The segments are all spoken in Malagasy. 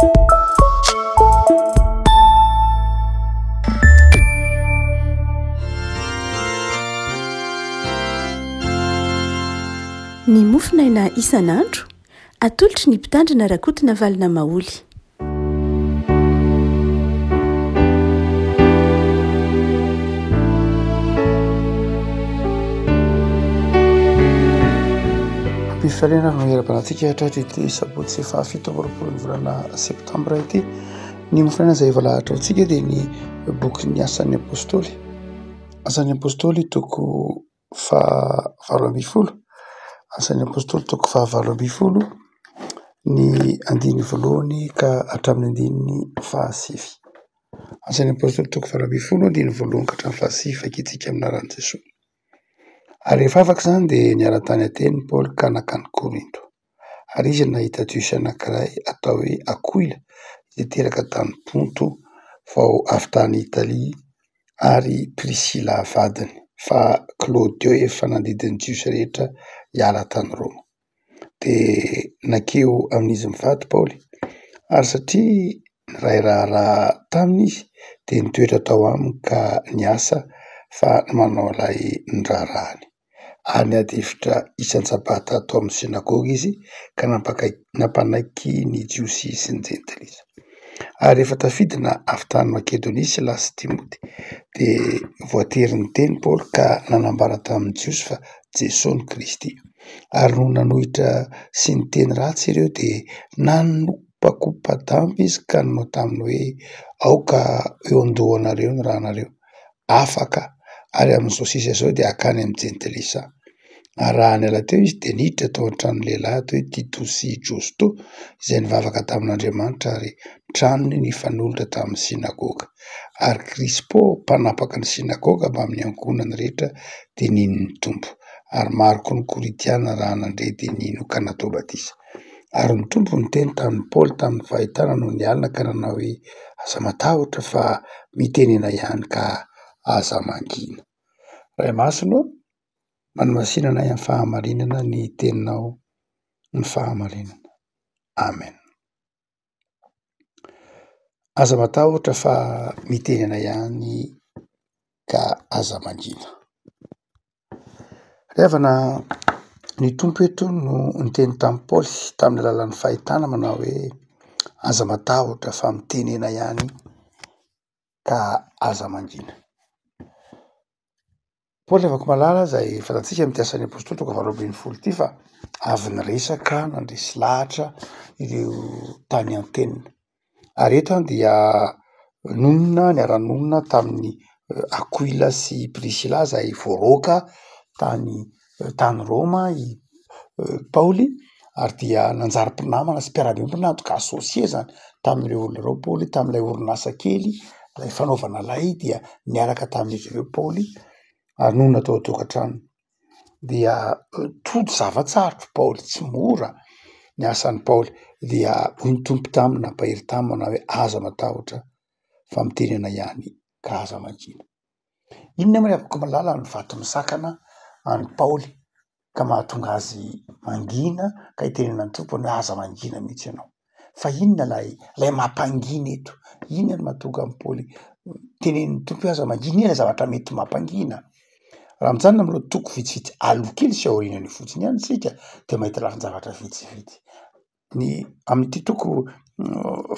Ny mofinaina isan'andro atolotry ny mpitandrina rakotina valina maoly. Mpifarena no era-banantsika hatratra ity sabotsy fahafito amby roapolo ny volana septambra ity. Ny mofinaina izay voalahatra antsika dia ny boky ny asan'ny apôstôly. Asan'ny apôstôly toko fahavalo ambin'ny folo. Asan'ny apôstôly toko fahavalo ambin'ny folo ny andiny voalohany ka hatramin'ny andiny fahasivy. Asan'ny apôstôly toko fahavalo ambin'ny folo andiny voalohany ka hatramin'ny fahasivy fakitsika amin'ny anaran'i Jesosy. Ary rehefa afaka izany dia niara-tany Ateny Paoly ka nakany Korinto. Ary izy nahita jiosy anankiray atao hoe Akoila izay teraka tany Ponto vao avy tany Italia ary Prisila vadiny, fa Klaudio efa nandidiny jiosy rehetra hiala tany Roma. Dia nakeo amin'izy mivady Paoly ary satria niray raharaha taminy izy dia nitoetra tao aminy ka niasa fa manao ilay nirarahany. Ary niadefitra isan-tsabata tao amin'ny sinagoga izy ka nampanaiky ny jiosy sy ny jentilisa. Ary rehefa tafidina avy tany Makedonia Silasy sy Timoty dia voatery niteny Paoly ka nanambara tamin'ny jiosy fa Jesosy ny Kristy. Ary no nanohitra sy niteny ratsy ireo dia nanopakopa-damba izy ka nanao taminy hoe aoka eo andohanareo ny rahanareo afaka, ary amin'izao sisa izao dia akany amin'ny jentilisa. Ary raha niala teo izy dia niditra tao an-trano lehilahy atao hoe Tito sy Josto izay nivavaka tamin'Andriamanitra ary tranony nifanolotra tamin'ny sinagoga. Ary Krispo mpanapaka ny sinagoga mba amin'ny ankonany rehetra dia nino ny tompo. Ary maro koa ny Korintiana raha nandre dia nino ka natao batisa. Ary ny tompo niteny tamin'ny Paoly tamin'ny fahitana no nialina ka nanao hoe aza matahotra fa mitenena ihany ka aza mangina. Ray masino, manomasinana amin'ny fahamarinana ny teninao ny fahamarinana. Amen. Aza matahotra fa mitenena ihany ka aza mangina. Revana ny tompo eto no niteny tamin'ny Paoly tamin'ny alalan'ny fahitana manao hoe aza matahotra fa mitenena ihany ka aza mangina. Paoly avako malala izay fantatsika mitiasa ny apôstôly toko fahavalo ambin'ny folo ity fa avy niresaka nandresy lahatra ireo tany an-tenina. Ary eto dia nonona niara-nonona tamin'ny Akoila sy Prisila izay voaroaka tany Roma i Paoly, ary dia nanjary mpinamana sy mpiara-miona mpinamana ka asosie zany tamin'ireo olona ireo Paoly tamin'ilay orinasa kely ilay fanaovana lay dia niaraka tamin'izy ireo Paoly ary nonona tao an-tokantrano. Dia tody zavatsarotra Paoly, tsy mora ny asan'ny Paoly, dia hoy ny tompo taminy nampahery taminy manao hoe aza matahotra fa mitenena ihany ka aza mangina. Inona moa afaka malala ny vato misakana any Paoly ka mahatonga azy mangina ka hitenena ny tompony hoe aza mangina mihitsy ianao. Fa inona lay mampangina eto? Inona ny mahatonga amin'ny Paoly tenen'ny tompo hoe aza mangina? Inona zavatra mety mampangina? Raha mijanona amin'ireo toko vitsivitsy alokely sy aorianany fotsiny ihany isika dia mahita lafin-javatra vitsivitsy. Ny amin'ity toko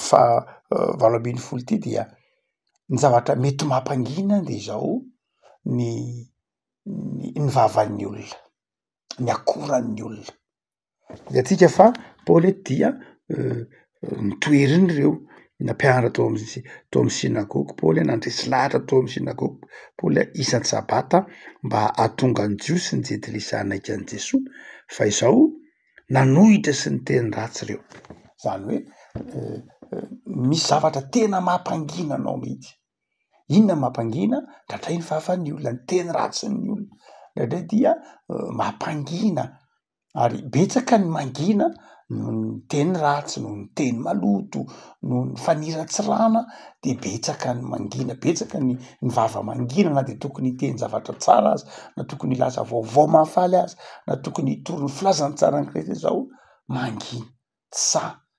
fahavalo ambin'ny folo ity dia ny zavatra mety mampangina dia izao ny vavan'ny olona, ny akoran'ny olona. Hitantsika fa Paoly dia nitoeriny ireo nampianatra tao amin'ny sinagoga Paoly, nandresy lahatra tao amin'ny sinagoga Paoly isan-tsabata mba hahatonga ny jiosy sy ny jentilisa hanaiky an'i Jesosy, fa izao nanohitra sy niteny ratsy ireo. Izany hoe misy zavatra tena mampangina anao mihitsy. Inona mampangina? Ndraindray ny vavan'ny olona, ny teny ratsy ny olona, ndraindray dia mampangina. Ary betsaka ny mangina noho ny teny ratsy, noho ny teny maloto, noho ny faniratsirana, dia betsaka ny mangina, betsaka ny vava mangina, na dia tokony hiteny zavatra tsara azy, na tokony hilaza vaovao mahafaly azy, na tokony hitoro ny filazan'ny tsara ny Kristy izao mangina.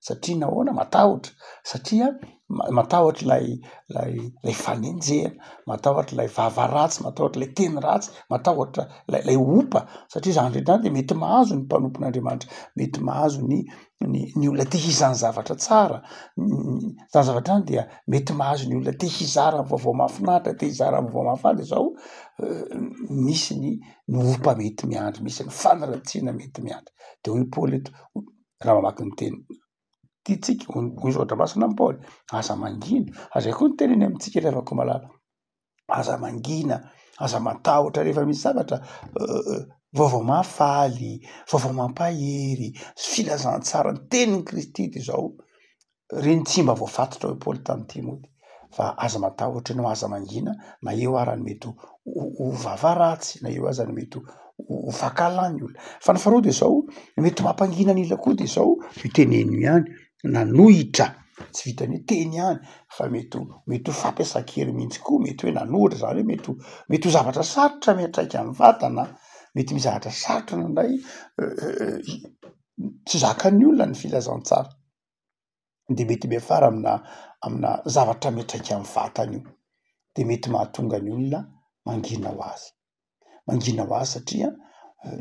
satria nahoana matahotra satria matahotra lay fanenjehana, matahotra lay vava ratsy, matahotra lay teny ratsy, matahotra lay opa satria zany rehetra de mety mahazo ny mpanompon'Andriamanitra, mety mahazo ny olona te hizany zavatra tsara, zany zavatra any dia mety mahazo ny olona te hizara ny vaovao mahafinaritra, te hizara ny vaovao mahafaly zao misy ny opa mety miandry, misy ny fanaratsiana mety miandry. De hoy Paoly eto raha mamaky ny teny tiatsika hoy Soadramasina amin'ny Paoly, aza mangina, aza koa ny teneny amintsika revako malala, aza mangina, aza matahotra rehefa misy zavatra vaovao mahafaly, vaovao mampahery, filazantsara ny tenin'ny Kristy de zao reny tsy mba voafatotra hoy Paoly tamin'ny Timoty, fa aza matahotra ianao, aza mangina, na eo arany mety ho vava ratsy, na eo azany mety ho fakalany olona. Fa ny faharoa de zao mety mampangina ny olona koa de zao fiteneno ihany, nanohitra, tsy vitany hoe teny ihany fa mety ho fampiasan-kery mihitsy koa, mety hoe nanohitra zany hoe mety ho zavatra sarotra miantraika amin'ny vatana, mety misy zavatra sarotra nandray tsy zakan'ny olona ny filazantsara, de mety miafara amina zavatra miantraika amin'ny vatana io, de mety mahatonga ny olona mangina ho azy. Mangina ho azy satria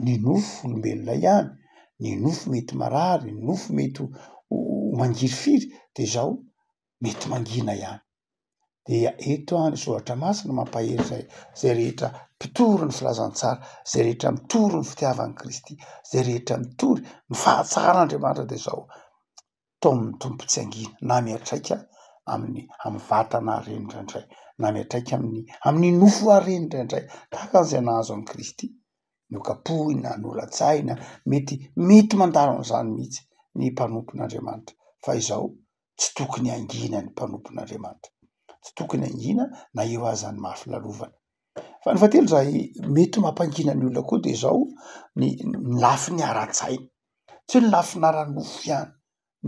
ny nofo olombelona ihany, ny nofo mety marary, ny nofo mety ho mangirifiry de zao mety mangina ihany. De eto any Soratra Masina mampahery zay rehetra mpitory ny filazantsara, zay rehetra mitoro ny fitiavan'i Kristy, zay rehetra mitory ny fahatsaran'Andriamanitra de zao tao amin'ny tompo tsy angina, na miatraika amin'ny vatana reny indraindray, na miatraika amin'ny nofo reny indraindray, tahaka an'izay nahazo an'i Kristy, nokapohina, nolatsaina, mety mandalo an'izany mihitsy ny mpanompon'Andriamanitra. Fa izao tsy tokony angina ny mpanompon'Andriamanitra, tsy tokony angina na eo azany mahafilarovana. Fa ny fahatelo zay mety mampangina ny olona koa de zao ny lafiny ara-tsaina, tsy hoe ny lafiny ara-nofo ihany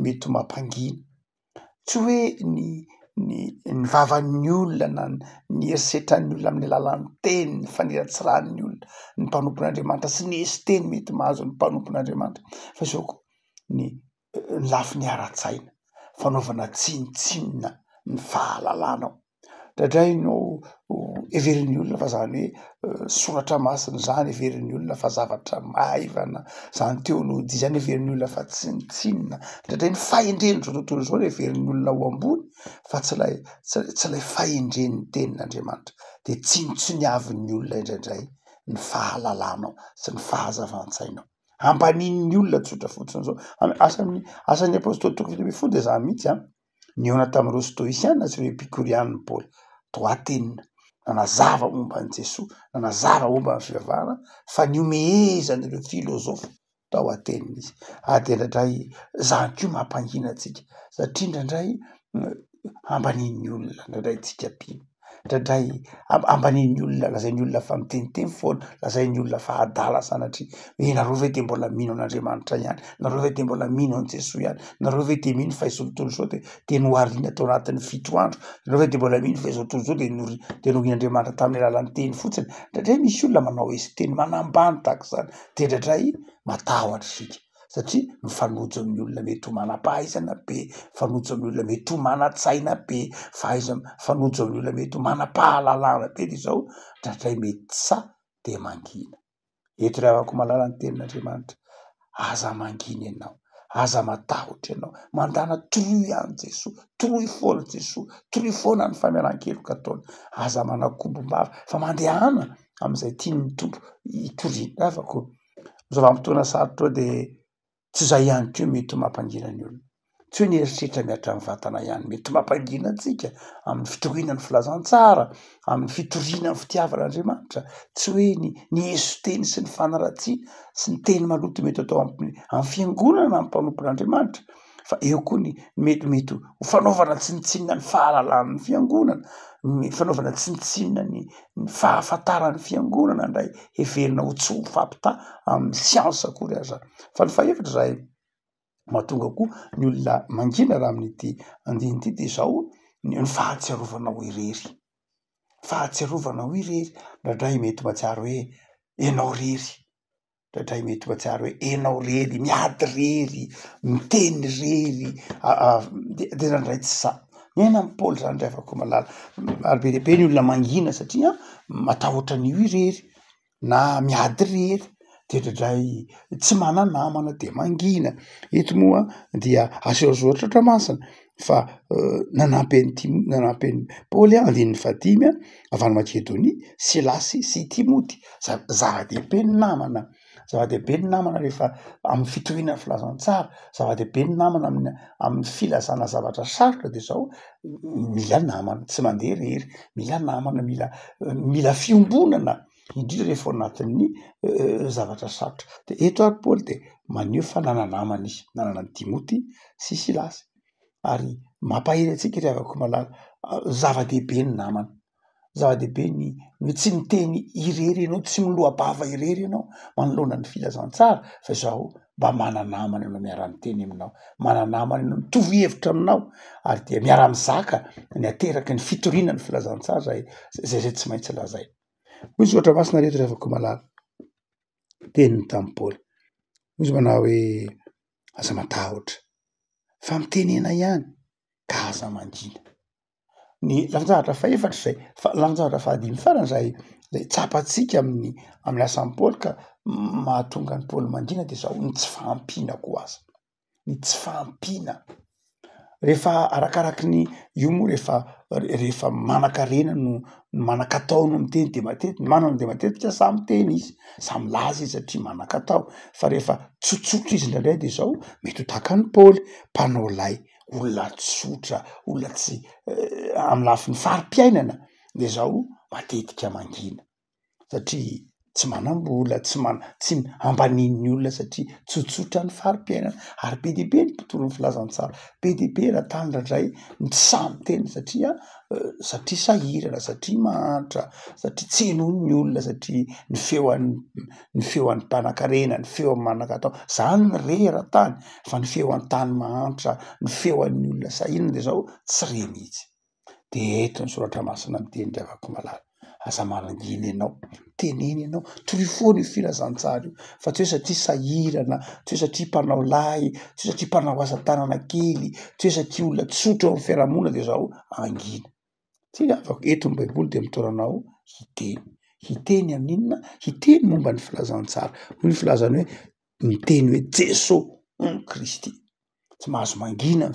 mety mampangina, tsy hoe ny vavan'ny olona na ny eritreritran'ny olona amin'ny alalan'ny teny, ny faniratsiran'ny olona ny mpanompon'Andriamanitra sy ny esi-teny mety mahazo ny mpanompon'Andriamanitra, fa zao koa ny lafiny ara-tsaina, fanaovana tsinitsinina ny fahalalanao. Indraindray no heverin'ny olona fa zany hoe Soratra Masina zany heverin'ny olona fa zavatra maivana, zany teolojia zany heverin'ny olona fa tsinitsinina, indraindray ny fahendreny zao tontolo zao no heverin'ny olona ho ambony fa tsy lay fahendren'ny tenin'Andriamanitra, de tsinitsiniavin'ny olona indraindray ny fahalalanao sy ny fahazavantsainao, hampanin'ny olona tsotra fotsiny zao. Asan'ny apôstôly toko 7 de zany mihitsy niona tamin'ireo stoisiana sy ireo epikoriana Paoly, toatenina nanazava momba an'i Jesosy, nanazava momba ny fivavahana, fa niomehezan'ireo filôzofa tao atenina izy. De indraindray zany koa mampangina antsika satria indraindray hambanin'ny olona, indraindray tsy kapiana, indraindray hambanin'ny olona, lazain'ny olona fa miteniteny foana, lazain'ny olona fa adala sanatria nareo ve de mbola mino an'Andriamanitra ihany, nareo ve de mbola mino an' Jesosy ihany, nareo ve de mino fa izao tontolo zao de nohariana tao anatin'ny 7 andro, nareo ve de mbola mino fa izao tontolo zao de nohon'Andriamanitra tamin'ny alalan'ny teny fotsiny. Indraindray misy olona manao esi-teny manambany tahaka izany, de indraindray matahotra isika satria mifanojo amin'ny olona mety ho manam-pahaizana be, mifanojo amin'ny olona mety ho manan-tsaina be, mifanojo amin'ny olona mety ho manam-pahalalana be de zao indraindray mety sa de mangina. Eto ry havako malala ny tenin'Andriamanitra, aza mangina ianao, aza matahotra ianao, mandana torohy ihany Jesosy, torohy foana Jesosy, torohy foana ny famelan-keloka ataony, aza manakombombava fa mandehana amin'izay tian'ny tompo hitoriana. Ravako zao vanim-potoana sarotra de tsy zay ihany koa mety mampangina ny olona, tsy hoe ny eritreritra miatra amin'ny vatana ihany mety mampangina antsika amin'ny fitoriana ny filazantsara, amin'ny fitoriana ny fitiavan'Andriamanitra, tsy hoe ny eso-teny sy ny fanaratsiana sy ny teny maloto mety atao amin'ny fiangonana amin'ny mpanompon'Andriamanitra, fa eo koa ny mety ho fanaovana tsinitsinina ny fahalalan'ny fiangonana, ny fanaovana tsinitsinina ny fahafantaran'ny fiangonana, ndray heverina ho tsy ho fampita amin'ny siansa akory aza. Fa ny fahaefatra zay mahatonga koa ny olona mangina raha amin'ity andinity de zao ny fahatsiarovana ho irery, fahatsiarovana ho irery, indraindray mety mahatsiaro hoe ianao rery, dray mety matsiary hoe enao rery miady rery miteny rery de nandray tsy za miaina amin'ny Paoly zany dray afaka malala ary be dehibe ny olona mangina satria matahotra an'io irery na miady rery de dradray tsy mana-namana de mangina. Eto moa dia asehoazoatra tramasina fa nanampy an'ny Paoly andininy 5 avy any Makedonia Silasy sy Timoty zava-dehibe ny namana zava-dehibe ny namana rehefa amin'ny fitohinan'ny filazantsara zava-dehibe ny namana amin'ny filazana zavatra sarotra de zao mila namana tsy mandeha rery mila namana mila fiombonana indrindra rehefa anatin'ny zavatra sarotra de eto ary Paoly de maneho fa nananamana izy nanana ny Timoty sy Silasy ary mampahery atsika ry havako malala zava-dehibe ny namana zava-dehibe ny tsy miteny irery ianao tsy milohabava irery ianao manoloana ny filazantsara fa zao mba mana-namana ianao miara-miteny aminao mana-namana ianao mitovy hevitra aminao ary dia miara-mizaka ny ateraky ny fitoriana ny filazantsara zay tsy maintsy lazay. Hoy izy ohatra masina reto ry havako malala teniny tamin'ny Paoly izy manao hoe aza matahotra fa mitenena ihany ka aza mangina ny lafintsahatra faefatra zay lafintsahatra fahadimy farany zay tsapatsika amin'ny asan'ny Paoly ka mahatonga ny Paoly mangina de zao ny tsy fahampiana ko aza ny tsy fahampiana rehefa arakaraky ny io moa rehefa manan-karena no manan-katao no miteny de matety manana de matetika samy miteny izy samy milaza izy satria manan-katao fa rehefa tsotsotra izy indraindray de zao mety ho tahaka ny Paoly mpanao lay olona tsotra olona tsy amin'ny lafin'ny fari-piainana de zao matetika mangina satria tsy manam-bola tsy ambanin'ny olona satria tsotsotra ny fari-piainana ary be dehibe ny mpitoro ny filazantsara be dehibe raha tany indray ny tsy samy teny satria sahirana satria mahantra satria tsy henon'ny olona satria ny feoan'ny mpanan-karena ny feo amin'ny manan-katao zany ny rera tany fa ny feo an'ny tany mahantra ny feoan'ny olona sahirana de zao tsy re mihitsy de eto ny soratra masina miteny ry havako malala aza manangina ianao teneny ianao tory foana io filazantsara io fa tsy hoe satria sahirana tsy hoe satria mpanao lay tsy hoe satria mpanao asa tanana kely tsy hoe satria olona tsotra eo amin'ny fiarahamonina de zao angina tsy havako eto ny baiboly de mitoranao hiteny amin'inona hiteny momba ny filazantsara hoy ny filazany hoe miteny hoe Jesosy Kristy tsy mahazo mangina ny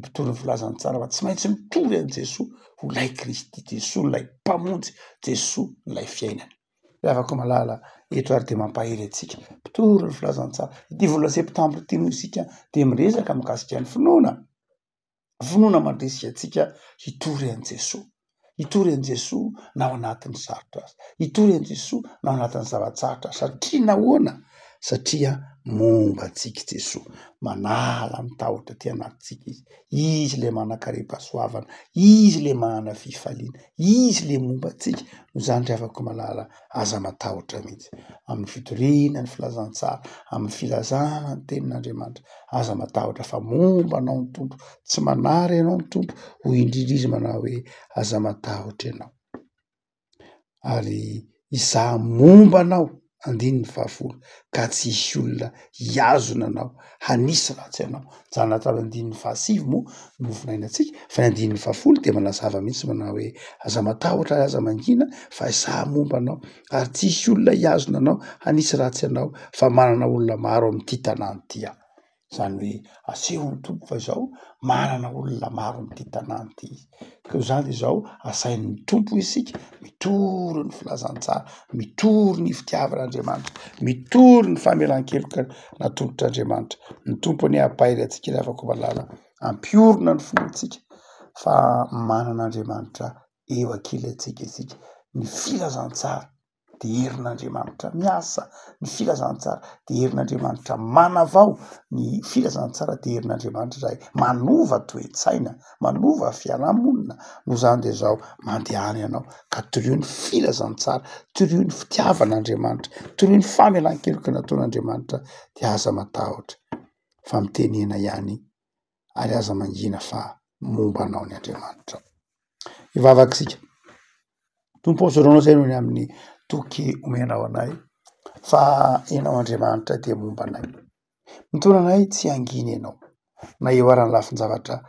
mpitory ny filazantsara fa tsy maintsy mitory an' Jesosy ho lay Kristy Jesosy lay mpamonjy Jesosy lay fiainana ry havako malala eto ary de mampahery atsika mpitory ny filazantsara ity vola septambra ity noho isika de miresaka mikasika ny finoana mandresika atsika hitory an' Jesosy na ao anatin'ny sarotra azy hitory an' Jesosy na ao anatin'ny zavatsarotra satria nahoana satria momba antsika Jesosy manala mitahotra ty anatintsika izy le manan-karem-pahasoavana izy le mahana fifaliana izy le momba antsika no zany ry havako malala aza matahotra mihitsy amin'ny fitoriana ny filazantsara amin'ny filazana ny tenin'Andriamanitra aza matahotra fa momba anao ny tompo tsy manary ianao ny tompo ho indrindra izy manao hoe aza matahotra ianao ary izaho momba anao andiny ny 10 ka tsy hisy olona hiazona anao hanisy ratsy ianao jana tamy andiny ny 7 moa no vinainantsika fa ny andiny ny 10 de manazava mihitsy manao hoe aza matahotra aza mangina fa izaho momba anao ary tsy hisy olona hiazona anao hanisy ratsy ianao fa manana olona maro amin'ity tanàna ity aho zany hoe asehon'ny tompo fa izao manana olona maro amin'ity tanàna ity ko zany izao asain'ny tompo isika mitory ny filazantsara mitory ny fitiavan'Andriamanitra mitory ny famelan-keloka natolotr'Andriamanitra ny tompony ampahiry atsika ry havako malala ampiorina ny finoantsika fa manan'Andriamanitra eo ankilantsika isika ny filazantsara de herin'Andriamanitra miasa ny filazantsara de herin'Andriamanitra manavao ny filazantsara de herin'Andriamanitra zay manova toe-tsaina manova fiarahamonina no zany de zao mandehany ianao ka torio ny filazantsara torio ny fitiavan'Andriamanitra torio ny famelan-keloka nataon'Andriamanitra de aza matahotra fa mitenena ihany ary aza mangina fa momba anao ny Andriamanitra ivavakisika tompo azoranao zay noho ny amin'ny toky omenao anay fa ianao Andriamanitra dia momba anay. Mitonanay tsy hanginy ianao na eo arany lafin-javatra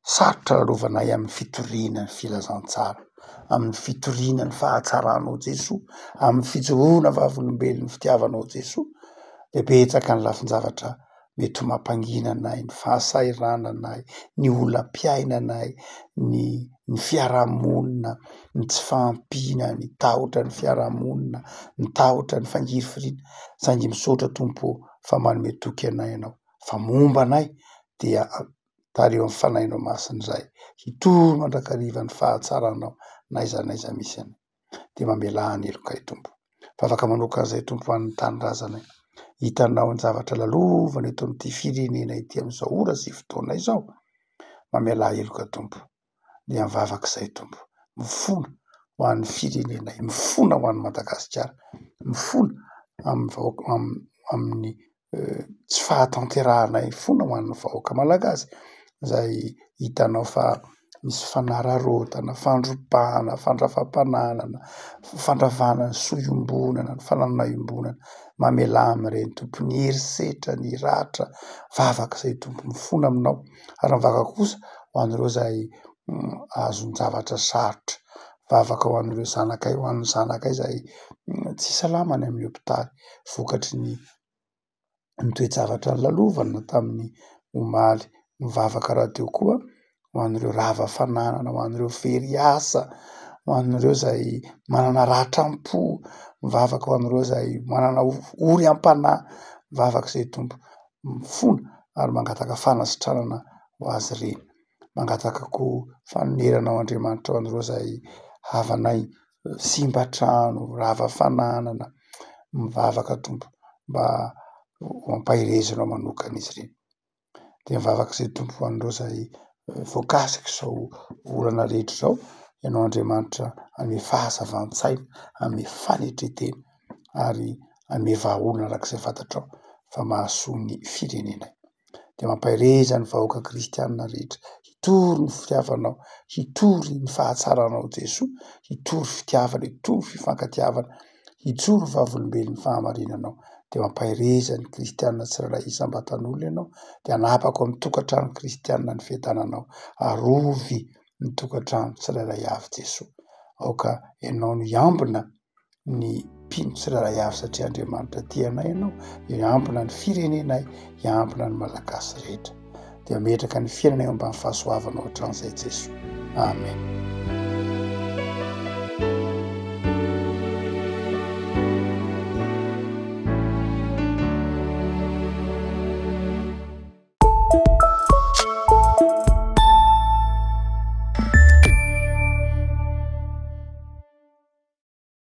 sarotra lalovanay amin'ny fitoriana ny filazantsara, amin'ny fitoriana ny fahatsaranao Jesoa, amin'ny fijoroana vavolombelon'ny fitiavanao Jesoa. De betsaka ny lafin-javatra mety ho mampanginanay, ny fahasairananay, ny olam-piainanay, ny fiarahamonina, ny tsy fahampiana, ny tahotra ny fiarahamonina, ny tahotra ny fangirifirina. Saingy misaotra Tompo fa manome toky anay ianao, fa momba anay dia tareo amin'ny fanainao masin'izay hitory mandrakariva ny fahatsaranao naiza misy anay. De mamelà ny elokay Tompo, fa afaka manoka an'izay Tompo an'ny tanindrazanay. Hitanao ny zavatra lalovana eto amin'ity firenena ity amin'izao ora sy fotoana izao. Mamelà heloka Tompo, dia mivavak'izay Tompo, mifona ho an'ny firenenay, mifona ho an'ny Madagasikara, mifona amin'ny tsy fahatanterahanay, mifona ho an'ny vahoaka malagasy izay hitanao fa misy fanararaotana, fandropahana, fandrafam-pananana, fandravana ny soiombonana, ny fananana iombonana. Mamelà amin'ireny Tompo, ny herisetra, ny ratra, vavak'izay Tompo, mifona aminao. Ary mivavaka kosa ho an'ireo izay azon-javatra sarotra, vavaka ho an'ireo zanakay, ho an'ny zanakay izay tsy salamany amin'ny hopitaly vokatry ny toe-javatra lalovana tamin'ny omaly. Mivavaka raha teo koa ho an'ireo rava-fananana, ho an'ireo very asa, ho an'ireo izay manana ratram-po, mivavaka ho an'ireo izay manana ory-am-panahy. Mivavak'izay Tompo, mifona ary mangataka fanasitranana ho azy ireny. Mangataka koa fanomeranao Andriamanitra ho an'ireo izay havanay simba-trano, rava-fananana. Mivavaka Tompo mba hampahirezinao manokana izy ireny. De mivavak'izay Tompo ho an'ireo izay voakasika izao olana rehetra izao, ianao Andriamanitra hanome fahazavan-tsaina, hanome fanetretena ary hanome vahaolana arak'izay fantatrao fa mahasoa ny firenenay. De mampahireza ny vahoaka kristianina rehetra hitory ny fitiavanao, hitory ny fahatsaranao Jesoa, hitory fitiavana, hitory fifankatiavana, hitory vavolombelon'ny fahamarinanao. De mampahireza ny kristianina tsirairay isam-batan'olona ianao, de hanapako amin'ny tokantrano kristianina ny fiadananao, arovy ny tokantrano tsirairay avy Jesoa. Aoka ianao no iambina ny mpino tsirairay avy satria Andriamanitra tia anay ianao, iambina ny firenenay, iambina ny malagasy rehetra. De ametraka ny fiainanay ambany fahasoavanao hatramin'izay Jesoa. Amen.